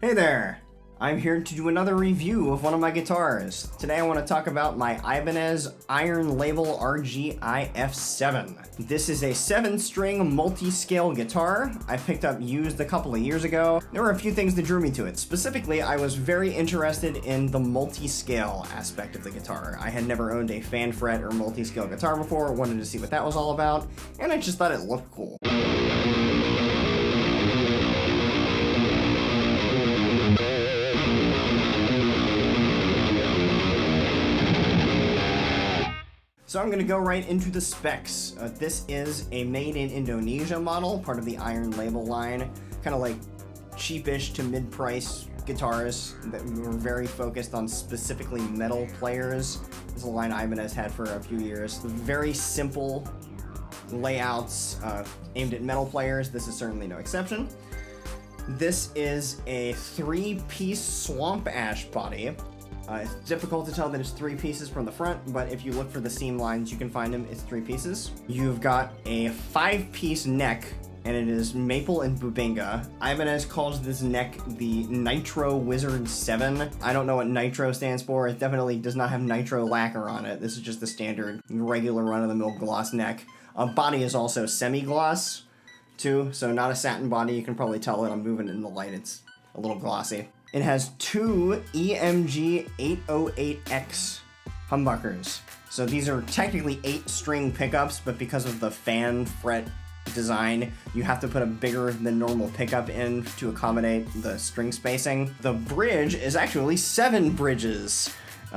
Hey there! I'm here to do another review of one of my guitars. Today I want to talk about my Ibanez Iron Label RGIF7. This is a 7-string multi-scale guitar I picked up used a couple of years ago. There were a few things that drew me to it. Specifically, I was very interested in the multi-scale aspect of the guitar. I had never owned a fan fret or multi-scale guitar before, wanted to see what that was all about, and I just thought it looked cool. So I'm going to go right into the specs. This is a made in Indonesia model, part of the Iron Label line, kind of like cheapish to mid-price guitars that were very focused on specifically metal players. This is a line Ibanez had for a few years. Very simple layouts aimed at metal players. This is certainly no exception. This is a 3-piece swamp ash body. It's difficult to tell that it's 3 pieces from the front, but if you look for the seam lines, you can find them. It's 3 pieces. You've got a 5-piece neck, and it is maple and bubinga. Ibanez calls this neck the Nitro Wizard 7. I don't know what Nitro stands for. It definitely does not have nitro lacquer on it. This is just the standard, regular run-of-the-mill gloss neck. Body is also semi-gloss, too, so not a satin body. You can probably tell it. I'm moving it in the light. It's a little glossy. It has 2 EMG 808X humbuckers. So these are technically 8-string pickups, but because of the fan fret design, you have to put a bigger than normal pickup in to accommodate the string spacing. The bridge is actually 7 bridges.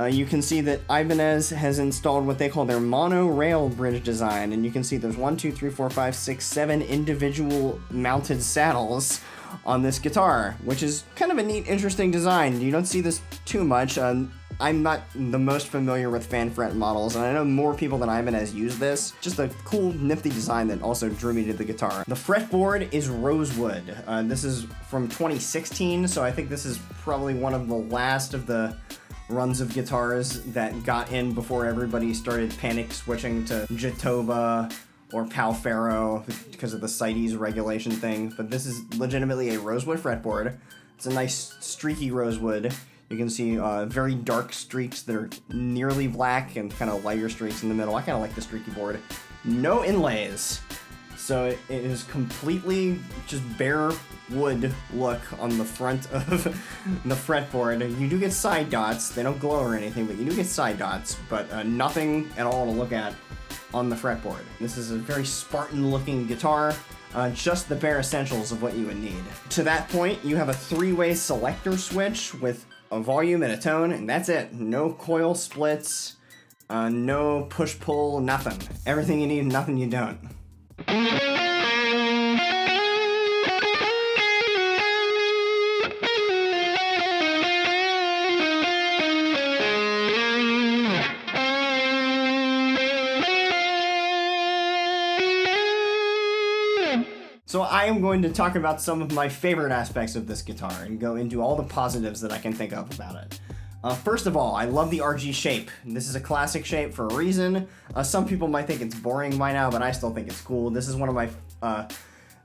You can see that Ibanez has installed what they call their monorail bridge design, and you can see there's 1, 2, 3, 4, 5, 6, 7 individual mounted saddles on this guitar, which is kind of a neat, interesting design. You don't see this too much. I'm not the most familiar with fan fret models, and I know more people than Ibanez use this. Just a cool, nifty design that also drew me to the guitar. The fretboard is rosewood. This is from 2016, so I think this is probably one of the last of the runs of guitars that got in before everybody started panic switching to Jatoba or Palfaro because of the CITES regulation thing, but this is legitimately a rosewood fretboard. It's a nice streaky rosewood. You can see very dark streaks that are nearly black and kind of lighter streaks in the middle. I kind of like the streaky board. No inlays. So it is completely just bare wood look on the front of the fretboard. You do get side dots. They don't glow or anything, but you do get side dots, but nothing at all to look at on the fretboard. This is a very Spartan-looking guitar, just the bare essentials of what you would need. To that point, you have a 3-way selector switch with a volume and a tone, and that's it. No coil splits, no push-pull, nothing. Everything you need, nothing you don't. So I am going to talk about some of my favorite aspects of this guitar and go into all the positives that I can think of about it. First of all, I love the RG shape. This is a classic shape for a reason. Some people might think it's boring by now, but I still think it's cool. This is one of my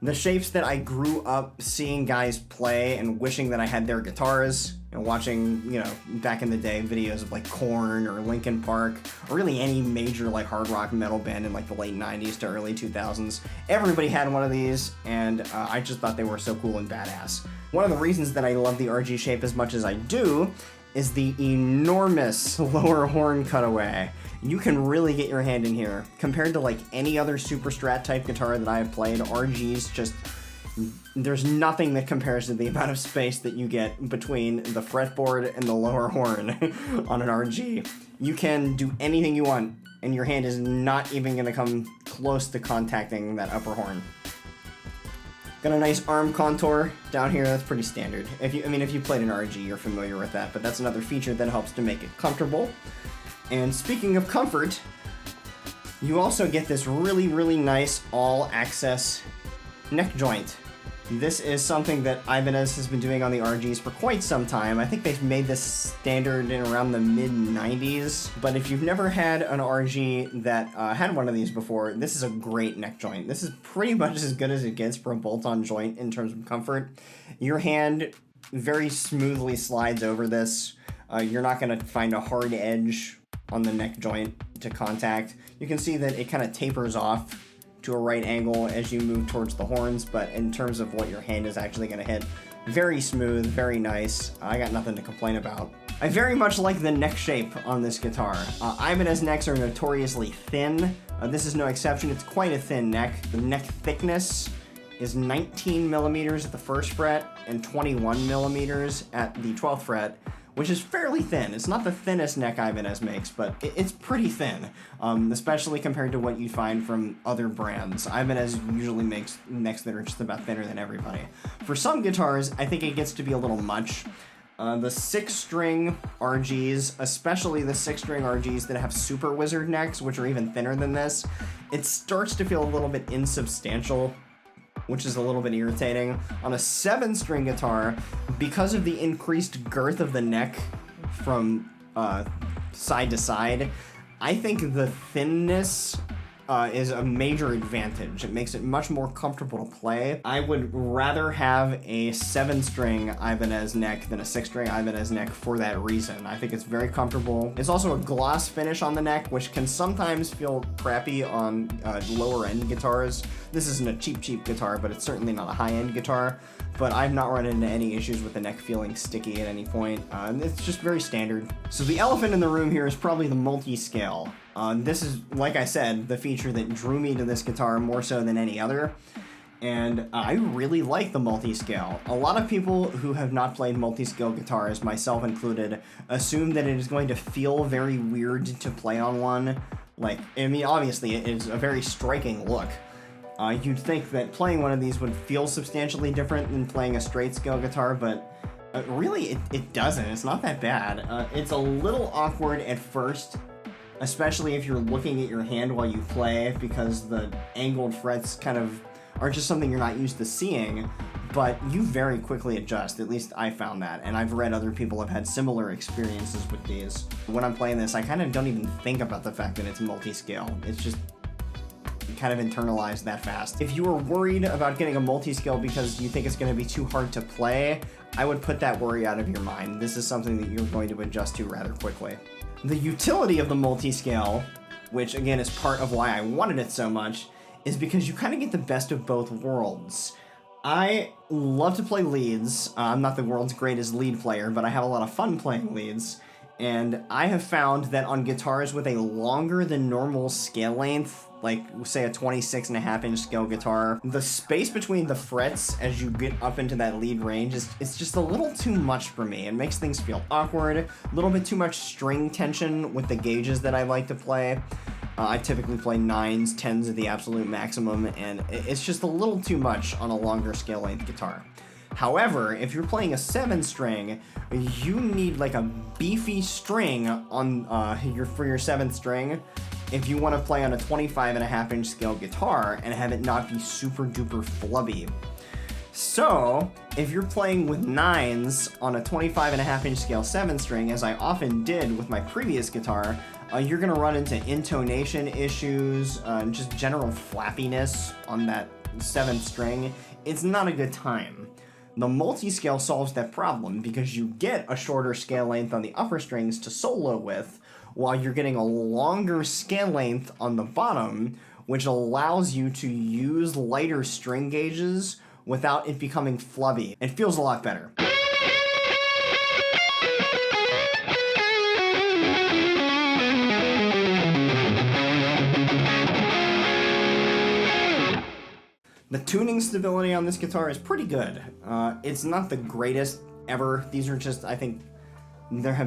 the shapes that I grew up seeing guys play and wishing that I had their guitars, and watching, you know, back in the day, videos of like Korn or Linkin Park, or really any major like hard rock metal band in like the late 90s to early 2000s. Everybody had one of these, and I just thought they were so cool and badass. One of the reasons that I love the RG shape as much as I do is the enormous lower horn cutaway. You can really get your hand in here. Compared to like any other super strat type guitar that I have played, RG's just, there's nothing that compares to the amount of space that you get between the fretboard and the lower horn on an RG. You can do anything you want, and your hand is not even gonna come close to contacting that upper horn. Got a nice arm contour down here. That's pretty standard. If you played an RG, you're familiar with that, but that's another feature that helps to make it comfortable. And speaking of comfort, you also get this really, really nice all-access neck joint. This is something that Ibanez has been doing on the RGs for quite some time. I think they've made this standard in around the mid-90s. But if you've never had an RG that had one of these before, this is a great neck joint. This is pretty much as good as it gets for a bolt-on joint in terms of comfort. Your hand very smoothly slides over this. You're not going to find a hard edge on the neck joint to contact. You can see that it kind of tapers off to a right angle as you move towards the horns, but in terms of what your hand is actually going to hit, very smooth, very nice. I got nothing to complain about. I very much like the neck shape on this guitar. Ibanez necks are notoriously thin. This is no exception. It's quite a thin neck. The neck thickness is 19 millimeters at the first fret and 21 millimeters at the 12th fret, which is fairly thin. It's not the thinnest neck Ibanez makes, but it's pretty thin, especially compared to what you find from other brands. Ibanez usually makes necks that are just about thinner than everybody. For some guitars, I think it gets to be a little much. The 6-string RGs, especially the 6-string RGs that have super wizard necks, which are even thinner than this, it starts to feel a little bit insubstantial, which is a little bit irritating. On a 7-string guitar, because of the increased girth of the neck from side to side, I think the thinness is a major advantage. It makes it much more comfortable to play. I would rather have a 7-string Ibanez neck than a 6-string Ibanez neck for that reason. I think it's very comfortable. It's also a gloss finish on the neck, which can sometimes feel crappy on lower end guitars. This isn't a cheap guitar, but it's certainly not a high-end guitar. But I've not run into any issues with the neck feeling sticky at any point. It's just very standard. So the elephant in the room here is probably the multiscale. This is, like I said, the feature that drew me to this guitar more so than any other. And I really like the multiscale. A lot of people who have not played multiscale guitars, myself included, assume that it is going to feel very weird to play on one. Like, I mean, obviously it is a very striking look. You'd think that playing one of these would feel substantially different than playing a straight scale guitar, but really it doesn't. It's not that bad. It's a little awkward at first, especially if you're looking at your hand while you play, because the angled frets kind of are just something you're not used to seeing, but you very quickly adjust. At least I found that, and I've read other people have had similar experiences with these. When I'm playing this, I kind of don't even think about the fact that it's multi-scale. It's just kind of internalized that fast. If you were worried about getting a multi-scale because you think it's going to be too hard to play, I would put that worry out of your mind. This is something that you're going to adjust to rather quickly. The utility of the multi-scale, which again is part of why I wanted it so much, is because you kind of get the best of both worlds. I love to play leads. I'm not the world's greatest lead player, but I have a lot of fun playing leads. And I have found that on guitars with a longer than normal scale length, like say a 26.5-inch scale guitar, the space between the frets as you get up into that lead range it's just a little too much for me. It makes things feel awkward, a little bit too much string tension with the gauges that I like to play. I typically play 9s, 10s at the absolute maximum, and it's just a little too much on a longer scale length guitar. However, if you're playing a 7-string, you need like a beefy string on for your 7th string if you want to play on a 25.5-inch scale guitar and have it not be super duper flubby. So, if you're playing with 9s on a 25.5-inch scale 7-string, as I often did with my previous guitar, you're going to run into intonation issues, just general flappiness on that 7th string. It's not a good time. The multi-scale solves that problem because you get a shorter scale length on the upper strings to solo with, while you're getting a longer scale length on the bottom, which allows you to use lighter string gauges without it becoming flubby. It feels a lot better. The tuning stability on this guitar is pretty good. It's not the greatest ever. These are just, I think, they have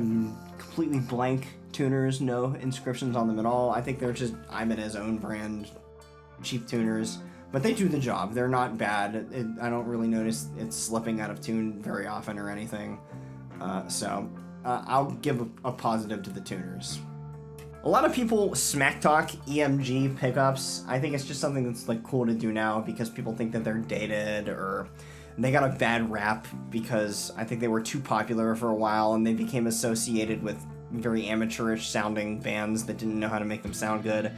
completely blank tuners, no inscriptions on them at all. I think they're just Ibanez own brand cheap tuners, but they do the job. They're not bad. I don't really notice it slipping out of tune very often or anything. So I'll give a positive to the tuners. A lot of people smack talk EMG pickups. I think it's just something that's like cool to do now because people think that they're dated, or they got a bad rap because I think they were too popular for a while and they became associated with very amateurish sounding bands that didn't know how to make them sound good.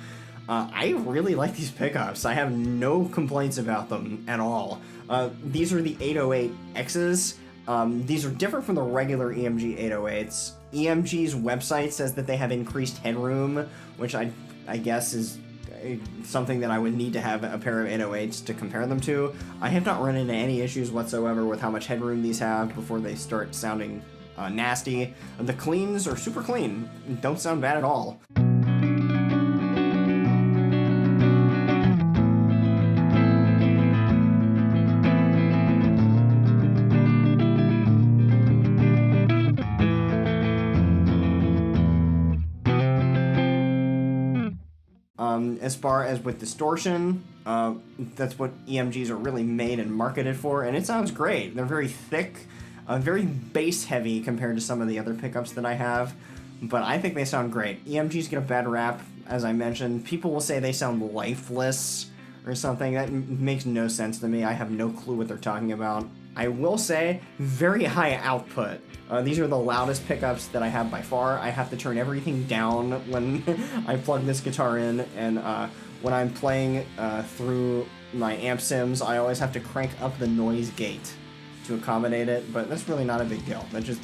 I really like these pickups. I have no complaints about them at all. These are the 808X's. These are different from the regular EMG 808s. EMG's website says that they have increased headroom, which I guess is something that I would need to have a pair of 808s to compare them to. I have not run into any issues whatsoever with how much headroom these have before they start sounding nasty. The cleans are super clean, don't sound bad at all. As far as with distortion, that's what EMGs are really made and marketed for, and it sounds great. They're very thick, very bass heavy compared to some of the other pickups that I have, but I think they sound great. EMGs get a bad rap, as I mentioned. People will say they sound lifeless or something. That makes no sense to me. I have no clue what they're talking about. I will say, very high output. These are the loudest pickups that I have by far. I have to turn everything down when I plug this guitar in, and when I'm playing through my amp sims, I always have to crank up the noise gate to accommodate it, but that's really not a big deal. That just,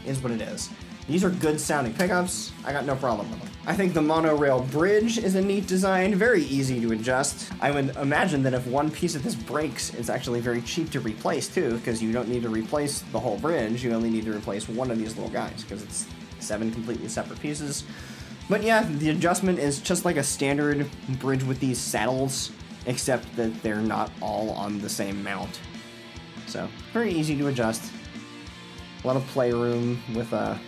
is what it is. These are good sounding pickups. I got no problem with them. I think the monorail bridge is a neat design, very easy to adjust. I would imagine that if one piece of this breaks, it's actually very cheap to replace too, because you don't need to replace the whole bridge, you only need to replace one of these little guys, because it's 7 completely separate pieces. But yeah, the adjustment is just like a standard bridge with these saddles, except that they're not all on the same mount. So, very easy to adjust. A lot of playroom with the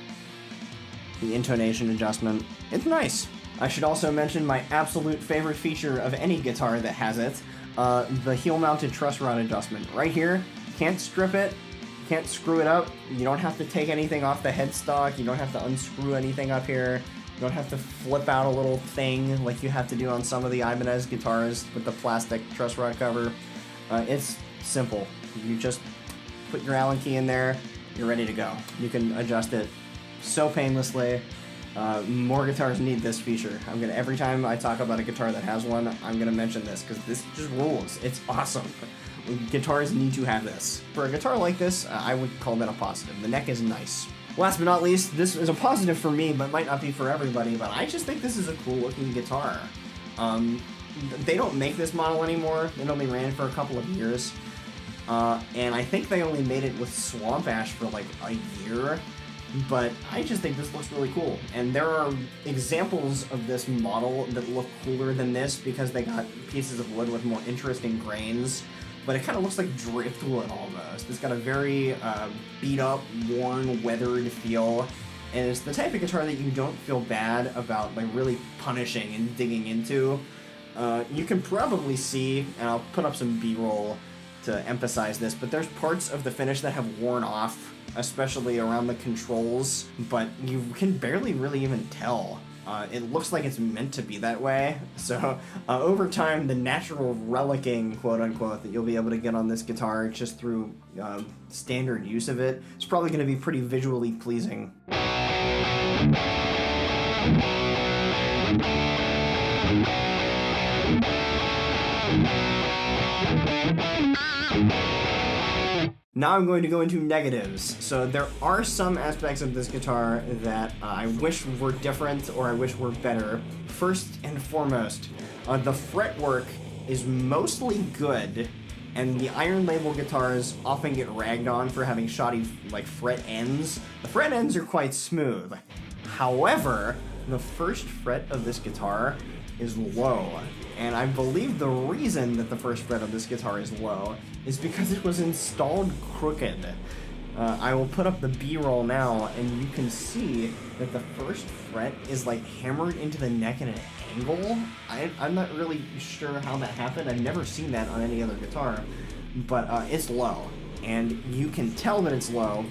intonation adjustment. It's nice. I should also mention my absolute favorite feature of any guitar that has it, the heel-mounted truss rod adjustment. Right here, can't strip it, can't screw it up, you don't have to take anything off the headstock, you don't have to unscrew anything up here, you don't have to flip out a little thing like you have to do on some of the Ibanez guitars with the plastic truss rod cover. It's simple. You just put your Allen key in there, you're ready to go. You can adjust it so painlessly. More guitars need this feature. Every time I talk about a guitar that has one, I'm gonna mention this, because this just rules. It's awesome. Guitars need to have this. For a guitar like this, I would call that a positive. The neck is nice. Last but not least, this is a positive for me, but might not be for everybody, but I just think this is a cool looking guitar. They don't make this model anymore. It only ran for a couple of years. And I think they only made it with Swamp Ash for like a year. But I just think this looks really cool. And there are examples of this model that look cooler than this because they got pieces of wood with more interesting grains. But it kind of looks like driftwood almost. It's got a very beat up, worn, weathered feel. And it's the type of guitar that you don't feel bad about like really punishing and digging into. You can probably see, and I'll put up some B-roll to emphasize this, but there's parts of the finish that have worn off, especially around the controls, but you can barely really even tell. It looks like it's meant to be that way, so over time, the natural relicking, quote-unquote, that you'll be able to get on this guitar just through standard use of it, is probably going to be pretty visually pleasing. Now I'm going to go into negatives. So there are some aspects of this guitar that I wish were different or I wish were better. First and foremost, the fretwork is mostly good, and the Iron Label guitars often get ragged on for having shoddy like fret ends. The fret ends are quite smooth. However, the first fret of this guitar is low, and I believe the reason that the first fret of this guitar is low is because it was installed crooked. I will put up the B-roll now, and you can see that the first fret is like hammered into the neck at an angle. I'm not really sure how that happened. I've never seen that on any other guitar, but it's low, and you can tell that it's low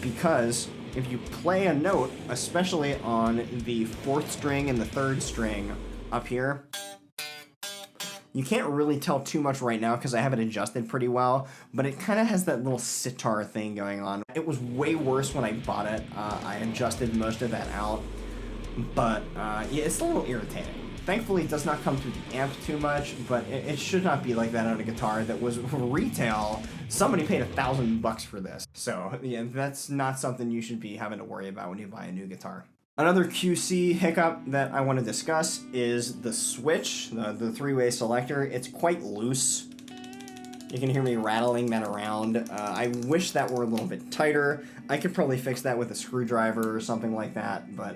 because if you play a note, especially on the 4th string and the 3rd string up here, you can't really tell too much right now because I have it adjusted pretty well, but it kind of has that little sitar thing going on. It was way worse when I bought it. I adjusted most of that out, but yeah, it's a little irritating. Thankfully, it does not come through the amp too much, but it should not be like that on a guitar that was retail. Somebody paid $1,000 for this. So, yeah, that's not something you should be having to worry about when you buy a new guitar. Another QC hiccup that I want to discuss is the switch, the three-way selector. It's quite loose. You can hear me rattling that around. I wish that were a little bit tighter. I could probably fix that with a screwdriver or something like that, but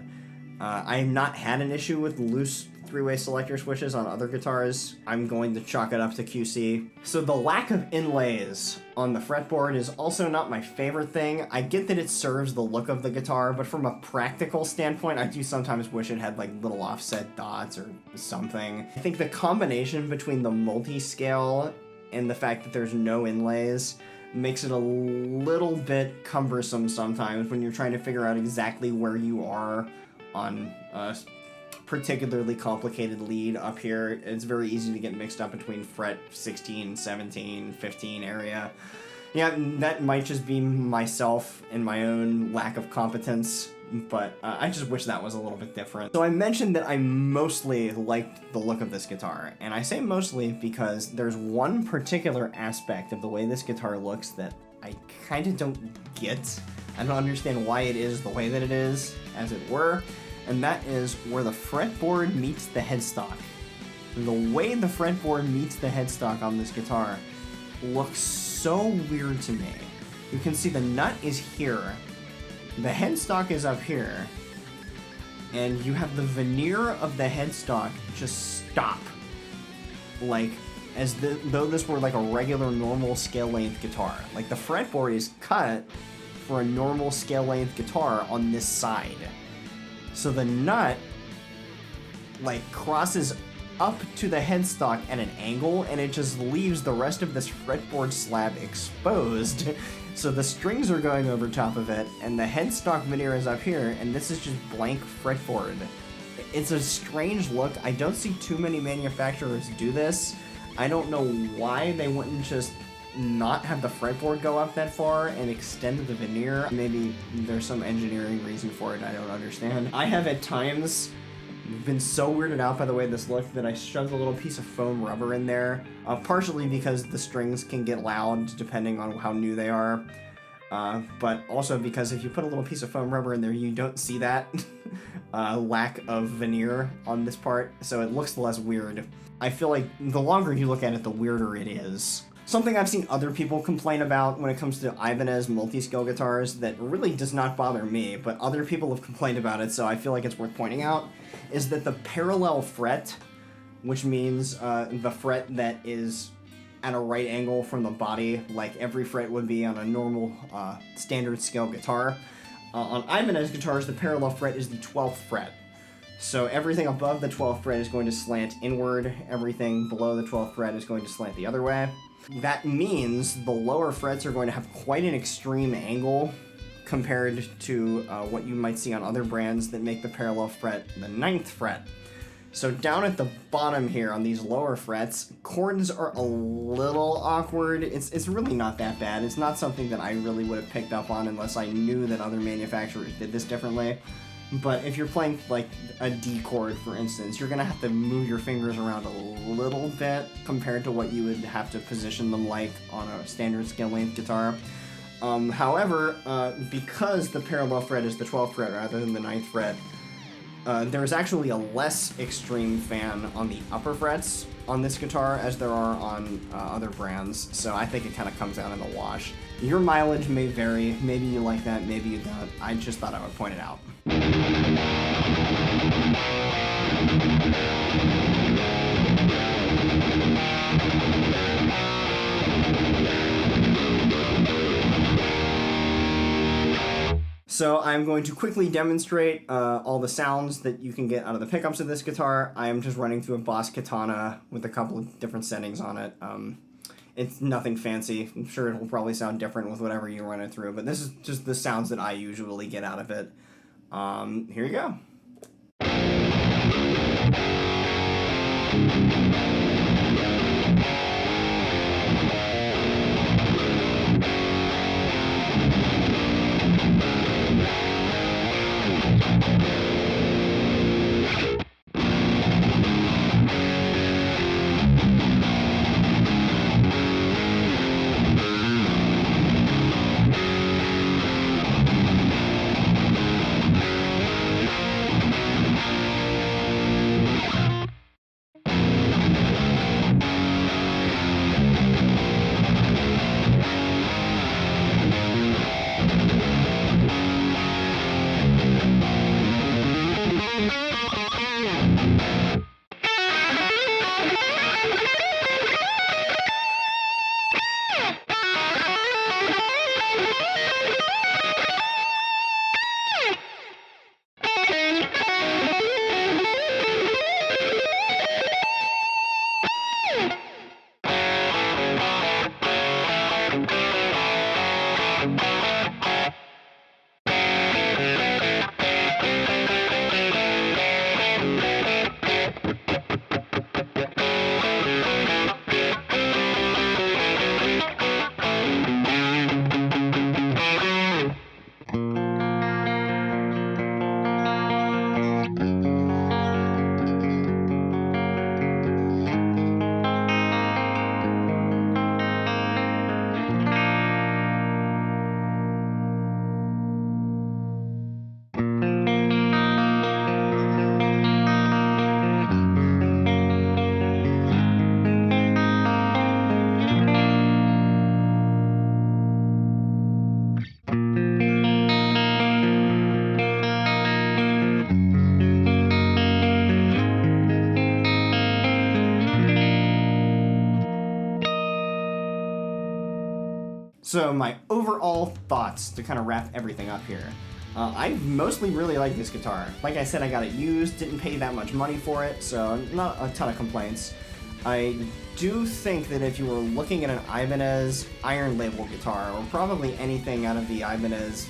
I've not had an issue with loose three-way selector switches on other guitars. I'm going to chalk it up to QC. So the lack of inlays on the fretboard is also not my favorite thing. I get that it serves the look of the guitar, but from a practical standpoint, I do sometimes wish it had like little offset dots or something. I think the combination between the multiscale and the fact that there's no inlays makes it a little bit cumbersome sometimes when you're trying to figure out exactly where you are on a particularly complicated lead up here. It's very easy to get mixed up between fret 16, 17, 15 area. Yeah, that might just be myself and my own lack of competence, but I just wish that was a little bit different. So I mentioned that I mostly liked the look of this guitar, and I say mostly because there's one particular aspect of the way this guitar looks that I kind of don't get. I don't understand why it is the way that it is, as it were, and that is where the fretboard meets the headstock. The way the fretboard meets the headstock on this guitar looks so weird to me. You can see the nut is here, the headstock is up here, and you have the veneer of the headstock just stop. Like, as though this were like a regular normal scale length guitar. Like the fretboard is cut for a normal scale length guitar on this side. So the nut like crosses up to the headstock at an angle, and it just leaves the rest of this fretboard slab exposed. So the strings are going over top of it, and the headstock veneer is up here, and this is just blank fretboard. It's a strange look. I don't see too many manufacturers do this. I don't know why they wouldn't just not have the fretboard go up that far and extend the veneer. Maybe there's some engineering reason for it I don't understand. I have at times been so weirded out by the way this looked that I shoved a little piece of foam rubber in there, partially because the strings can get loud depending on how new they are, but also because if you put a little piece of foam rubber in there, you don't see that lack of veneer on this part, so it looks less weird. I feel like the longer you look at it, the weirder it is. Something I've seen other people complain about when it comes to Ibanez multiscale guitars that really does not bother me, but other people have complained about it, so I feel like it's worth pointing out, is that the parallel fret, which means the fret that is at a right angle from the body, like every fret would be on a normal standard scale guitar. On Ibanez guitars, the parallel fret is the 12th fret. So everything above the 12th fret is going to slant inward, everything below the 12th fret is going to slant the other way. That means the lower frets are going to have quite an extreme angle compared to what you might see on other brands that make the parallel fret the 9th fret. So down at the bottom here on these lower frets, chords are a little awkward. It's really not that bad. It's not something that I really would have picked up on unless I knew that other manufacturers did this differently. But if you're playing like a D chord, for instance, you're gonna have to move your fingers around a little bit compared to what you would have to position them like on a standard scale length guitar. However, because the parallel fret is the 12th fret rather than the 9th fret, there's actually a less extreme fan on the upper frets on this guitar as there are on other brands, so I think it kind of comes out in the wash. Your mileage may vary, maybe you like that, maybe you don't. I just thought I would point it out. So I'm going to quickly demonstrate all the sounds that you can get out of the pickups of this guitar. I am just running through a Boss Katana with a couple of different settings on it. It's nothing fancy. I'm sure it will probably sound different with whatever you run it through, but this is just the sounds that I usually get out of it. Here you go. So my overall thoughts to kind of wrap everything up here. I mostly really like this guitar. Like I said, I got it used, didn't pay that much money for it, so not a ton of complaints. I do think that if you were looking at an Ibanez iron label guitar, or probably anything out of the Ibanez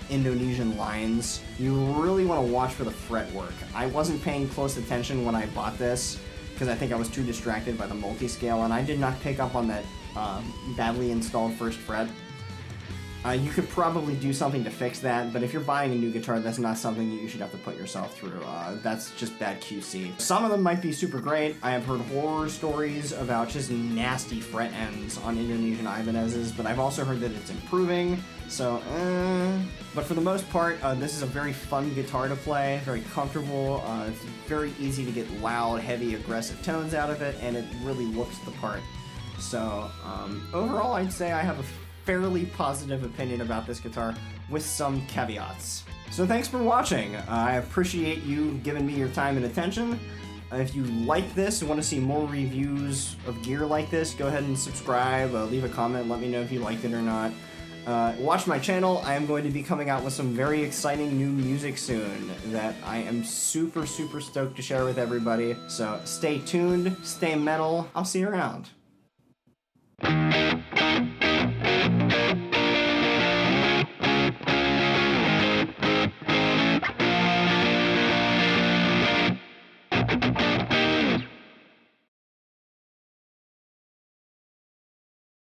Indonesian lines, you really want to watch for the fretwork. I wasn't paying close attention when I bought this, because I think I was too distracted by the multiscale, and I did not pick up on that badly installed first fret. You could probably do something to fix that, but if you're buying a new guitar, that's not something that you should have to put yourself through. That's just bad QC. Some of them might be super great. I have heard horror stories about just nasty fret ends on Indonesian Ibanez's, but I've also heard that it's improving, so But for the most part, this is a very fun guitar to play, very comfortable. It's very easy to get loud, heavy, aggressive tones out of it, and it really looks the part. So overall, I'd say I have a fairly positive opinion about this guitar with some caveats. So thanks for watching. I appreciate you giving me your time and attention. If you like this and want to see more reviews of gear like this, go ahead and subscribe, leave a comment, let me know if you liked it or not. Watch my channel. I am going to be coming out with some very exciting new music soon that I am super stoked to share with everybody. So stay tuned, stay metal. I'll see you around.